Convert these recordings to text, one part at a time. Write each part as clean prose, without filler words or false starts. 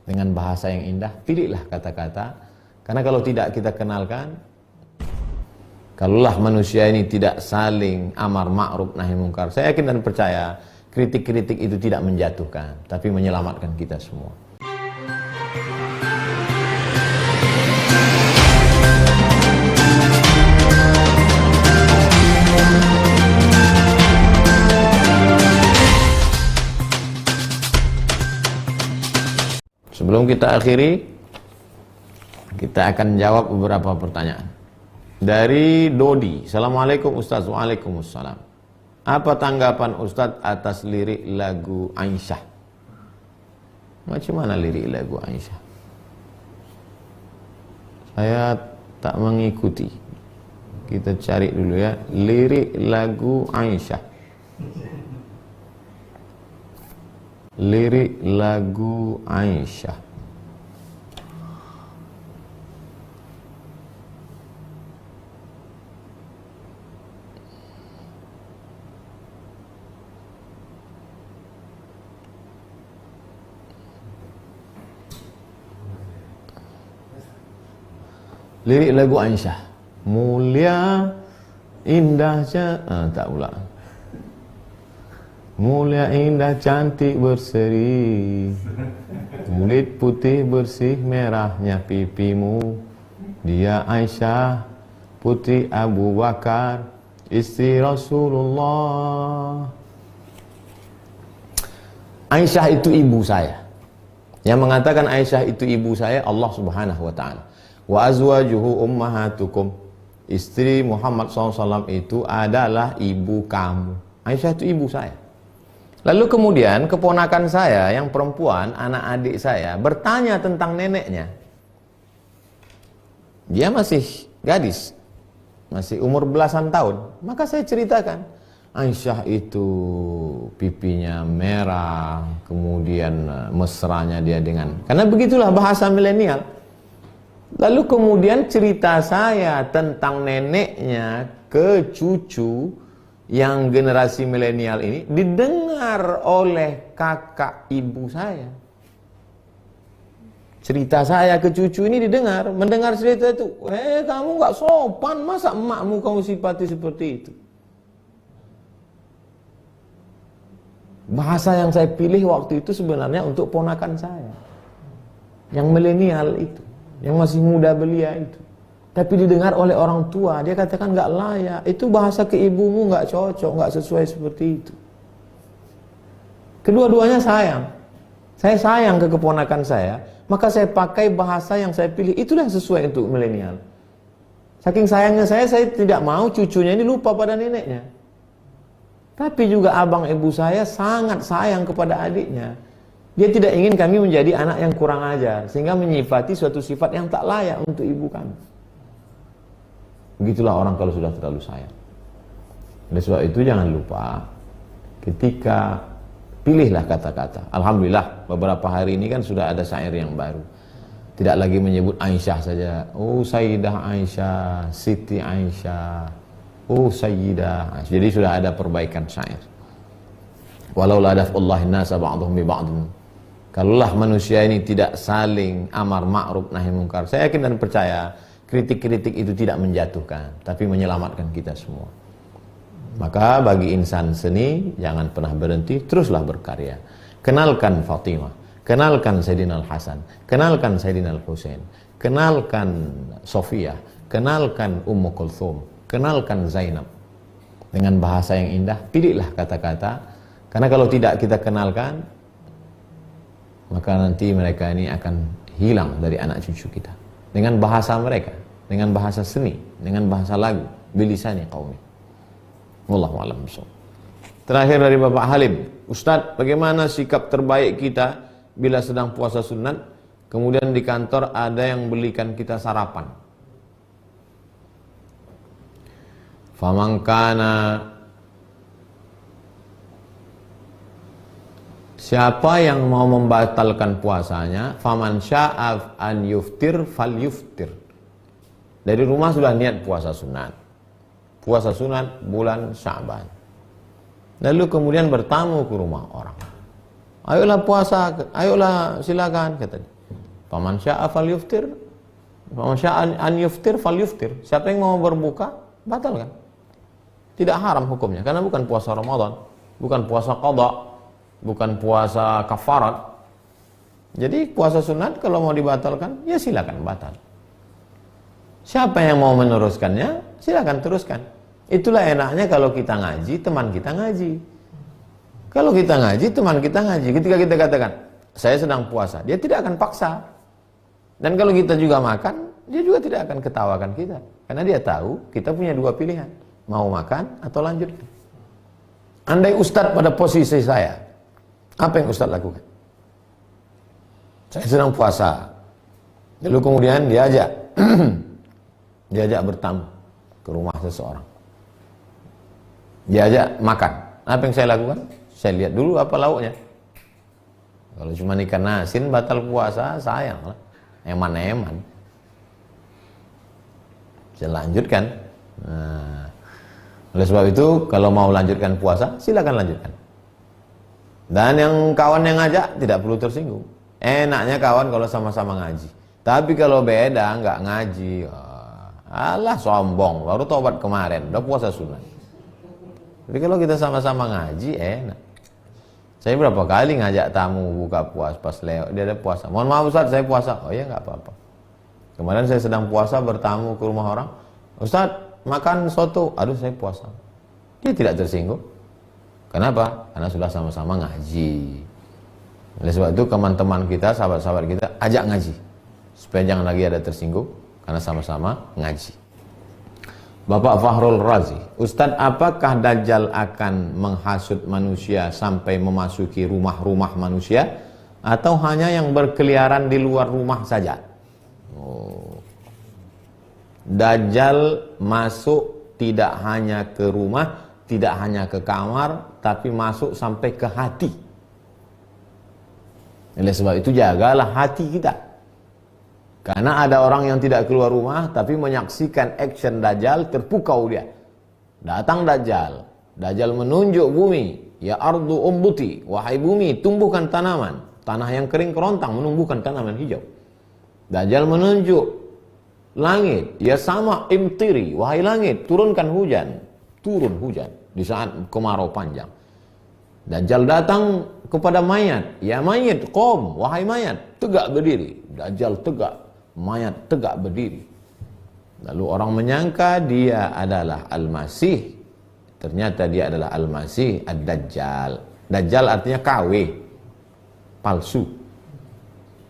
dengan bahasa yang indah, pilihlah kata-kata. Karena kalau tidak kita kenalkan, kalaulah manusia ini tidak saling amar ma'ruf nahi mungkar, saya yakin dan percaya kritik-kritik itu tidak menjatuhkan, tapi menyelamatkan kita semua. Sebelum kita akhiri, kita akan jawab beberapa pertanyaan. Dari Dodi, Assalamualaikum Ustaz. Waalaikumsalam. Apa tanggapan Ustaz atas lirik lagu Aisyah? Macam mana lirik lagu Aisyah? Saya tak mengikuti. Kita cari dulu ya, lirik lagu Aisyah. Lirik lagu Aisyah. Lirik lagu Aisyah. Mulia indahnya, tak pula. Mulia indah cantik berseri, kulit putih bersih merahnya pipimu. Dia Aisyah putri Abu Bakar, istri Rasulullah. Aisyah itu ibu saya. Yang mengatakan Aisyah itu ibu saya Allah Subhanahu wa taala. Wa azwajuhu ummahatukum. Istri Muhammad SAW itu adalah ibu kamu. Aisyah itu ibu saya. Lalu kemudian keponakan saya yang perempuan, anak adik saya, bertanya tentang neneknya. Dia masih gadis, masih umur belasan tahun. Maka saya ceritakan, Aisyah itu pipinya merah, kemudian mesranya dia dengan, karena begitulah bahasa milenial. Lalu kemudian cerita saya tentang neneknya ke cucu yang generasi milenial ini didengar oleh kakak ibu saya. Cerita saya ke cucu ini didengar, mendengar cerita itu, kamu gak sopan, masa emakmu kamu sifati seperti itu. Bahasa yang saya pilih waktu itu sebenarnya untuk ponakan saya, yang milenial itu, yang masih muda belia itu. Tapi didengar oleh orang tua, dia katakan gak layak. Itu bahasa ke ibumu gak cocok, gak sesuai seperti itu. Kedua-duanya sayang. Saya sayang ke keponakan saya, maka saya pakai bahasa yang saya pilih. Itulah yang sesuai untuk milenial. Saking sayangnya saya tidak mau cucunya ini lupa pada neneknya. Tapi juga abang ibu saya sangat sayang kepada adiknya. Dia tidak ingin kami menjadi anak yang kurang ajar, sehingga menyifati suatu sifat yang tak layak untuk ibu kami. Begitulah orang kalau sudah terlalu sayang. Oleh sebab itu jangan lupa, ketika pilihlah kata-kata. Alhamdulillah beberapa hari ini kan sudah ada syair yang baru. Tidak lagi menyebut Aisyah saja. Oh Sayyidah Aisyah, Siti Aisyah, oh Sayyidah Aisyah. Jadi sudah ada perbaikan syair. Walau la daf'ullahi nasa ba'dhum bi ba'dhin. Kalaulah manusia ini tidak saling amar ma'ruf nahi mungkar, saya yakin dan percaya kritik-kritik itu tidak menjatuhkan, tapi menyelamatkan kita semua. Maka bagi insan seni, jangan pernah berhenti, teruslah berkarya. Kenalkan Fatimah, kenalkan Sayyidina Al-Hasan, kenalkan Sayyidina Al-Husain, kenalkan Sofia, kenalkan Ummu Kulthum, kenalkan Zainab. Dengan bahasa yang indah, pilihlah kata-kata, karena kalau tidak kita kenalkan, maka nanti mereka ini akan hilang dari anak cucu kita. Dengan bahasa mereka, dengan bahasa seni, dengan bahasa lagu, bilisani qaumi. Wallahu a'lam bishawab. Terakhir dari Bapak Halim, Ustadz, bagaimana sikap terbaik kita bila sedang puasa sunat, kemudian di kantor ada yang belikan kita sarapan? Famangkana, siapa yang mau membatalkan puasanya, faman sya'af an yuftir fal yuftir. Dari rumah sudah niat puasa sunat. Puasa sunat bulan Sya'ban. Lalu kemudian bertamu ke rumah orang. Ayolah puasa, ayolah silakan katanya. Faman syaa falyuftir, faman syaa an yuftir falyuftir. Siapa yang mau berbuka, batalkan. Tidak haram hukumnya karena bukan puasa Ramadan, bukan puasa qada, bukan puasa kafarat. Jadi puasa sunat kalau mau dibatalkan, ya silakan batal. Siapa yang mau meneruskannya, silakan teruskan. Itulah enaknya kalau kita ngaji, teman kita ngaji. Kalau kita ngaji, teman kita ngaji. Ketika kita katakan, saya sedang puasa, dia tidak akan paksa. Dan kalau kita juga makan, dia juga tidak akan ketawakan kita. Karena dia tahu kita punya dua pilihan. Mau makan atau lanjutkan. Andai Ustadz pada posisi saya, apa yang Ustadz lakukan? Saya sedang puasa. Lalu kemudian diajak bertamu ke rumah seseorang. Diajak makan. Apa yang saya lakukan? Saya lihat dulu apa lauknya. Kalau cuma ikan asin batal puasa, sayang lah. Eman-eman. Saya lanjutkan. Nah, oleh sebab itu kalau mau lanjutkan puasa, silakan lanjutkan. Dan yang kawan yang ngajak tidak perlu tersinggung. Enaknya kawan kalau sama-sama ngaji. Tapi kalau beda nggak ngaji, alah sombong, baru tobat kemarin, udah puasa sunat. Jadi kalau kita sama-sama ngaji enak. Saya berapa kali ngajak tamu buka puasa pas lewat dia ada puasa. Mohon maaf Ustaz, saya puasa. Oh ya nggak apa-apa. Kemarin saya sedang puasa bertamu ke rumah orang. Ustaz, makan soto. Aduh saya puasa. Dia tidak tersinggung. Kenapa? Karena sudah sama-sama ngaji. Oleh sebab itu teman-teman kita, sahabat-sahabat kita ajak ngaji. Supaya jangan lagi ada tersinggung karena sama-sama ngaji. Bapak Fahrul Razi, Ustadz, apakah Dajjal akan menghasut manusia sampai memasuki rumah-rumah manusia atau hanya yang berkeliaran di luar rumah saja? Dajjal masuk tidak hanya ke rumah, tidak hanya ke kamar, tapi masuk sampai ke hati. Oleh sebab itu jagalah hati kita. Karena ada orang yang tidak keluar rumah tapi menyaksikan action Dajjal, terpukau dia. Datang Dajjal. Dajjal menunjuk bumi, ya ardu umbuti, wahai bumi tumbuhkan tanaman. Tanah yang kering kerontang menumbuhkan tanaman hijau. Dajjal menunjuk langit, ya sama imtiri, wahai langit turunkan hujan. Turun hujan di saat kemarau panjang. Dajjal datang kepada mayat, ya mayat qom, wahai mayat tegak berdiri. Dajjal tegak, mayat tegak berdiri. Lalu orang menyangka dia adalah Al-Masih. Ternyata dia adalah Al-Masih Ad-Dajjal. Dajjal artinya KW, palsu.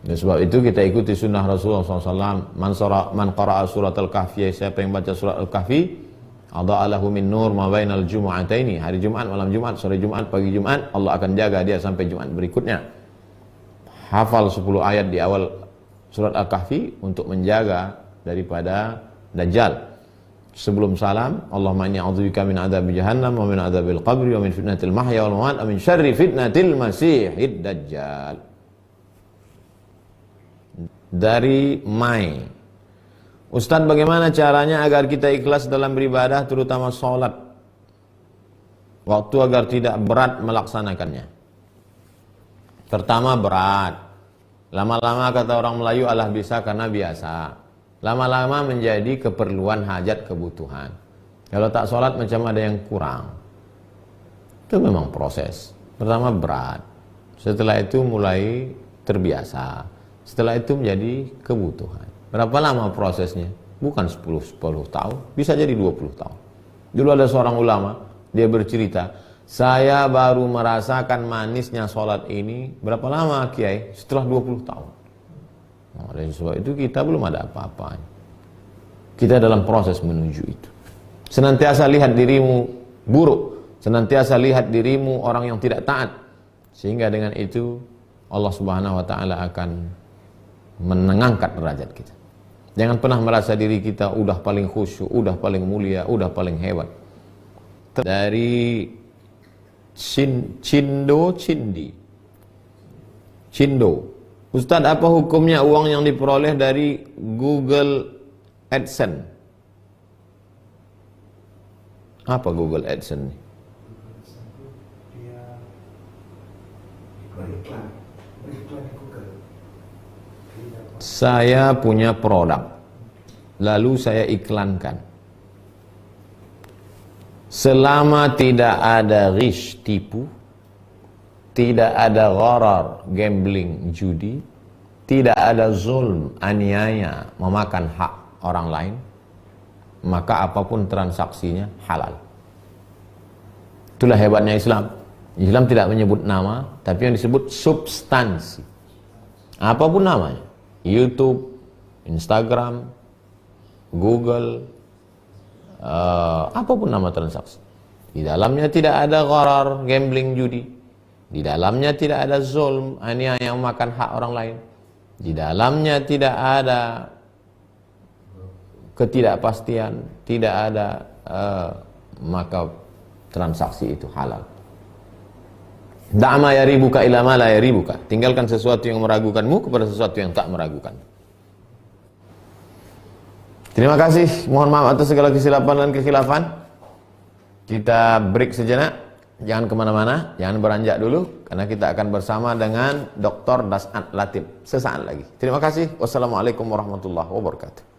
Dan sebab itu kita ikuti sunnah Rasulullah SAW. Man qara'a surat Al-Kahfi, siapa yang baca surat Al-Kahfi, adha'alahu min nur ma bainal jumu'ataini. Hari Jumat, malam Jumat, sore Jumat, pagi Jumat, Allah akan jaga dia sampai Jumat berikutnya. Hafal 10 ayat di awal surat Al-Kahfi untuk menjaga daripada Dajjal. Sebelum salam, Allahumma inni a'udzubika min adzabi jahannam wa min adzabil qabri wa min fitnatil mahya wal mamat wa min syarri fitnatil masihid dajjal. Dari Mai, Ustadz, bagaimana caranya agar kita ikhlas dalam beribadah, terutama sholat waktu, agar tidak berat melaksanakannya? Pertama berat. Lama-lama kata orang Melayu alah bisa karena biasa. Lama-lama menjadi keperluan, hajat, kebutuhan. Kalau tak sholat macam ada yang kurang. Itu memang proses. Pertama berat. Setelah itu mulai terbiasa. Setelah itu menjadi kebutuhan. Berapa lama prosesnya? Bukan 10 tahun, bisa jadi 20 tahun. Dulu ada seorang ulama, dia bercerita, saya baru merasakan manisnya sholat ini, berapa lama Kiai? Setelah 20 tahun. Nah, oleh sebab itu kita belum ada apa-apa. Kita dalam proses menuju itu. Senantiasa lihat dirimu buruk, senantiasa lihat dirimu orang yang tidak taat. Sehingga dengan itu Allah Subhanahu wa taala akan mengangkat derajat kita. Jangan pernah merasa diri kita udah paling khusyuk, udah paling mulia, udah paling hebat. Dari Cindo, Ustadz, apa hukumnya uang yang diperoleh dari Google AdSense? Apa Google AdSense? Saya punya produk, lalu saya iklankan. Selama tidak ada ghish, tipu, tidak ada gharar, gambling, judi, tidak ada zulm, aniaya, memakan hak orang lain, maka apapun transaksinya halal. Itulah hebatnya Islam. Islam tidak menyebut nama, tapi yang disebut substansi. Apapun namanya, YouTube, Instagram, Google, apapun nama transaksi. Di dalamnya tidak ada gharar, gambling, judi. Di dalamnya tidak ada zulm, aniaya yang memakan hak orang lain. Di dalamnya tidak ada ketidakpastian, tidak ada, maka transaksi itu halal. Da'ma yaribuka ila ma la yaribuka. Tinggalkan sesuatu yang meragukanmu kepada sesuatu yang tak meragukan. Terima kasih. Mohon maaf atas segala kesilapan dan kekhilafan. Kita break sejenak. Jangan kemana-mana. Jangan beranjak dulu. Karena kita akan bersama dengan Dr. Das'ad Latif sesaat lagi. Terima kasih. Wassalamualaikum warahmatullahi wabarakatuh.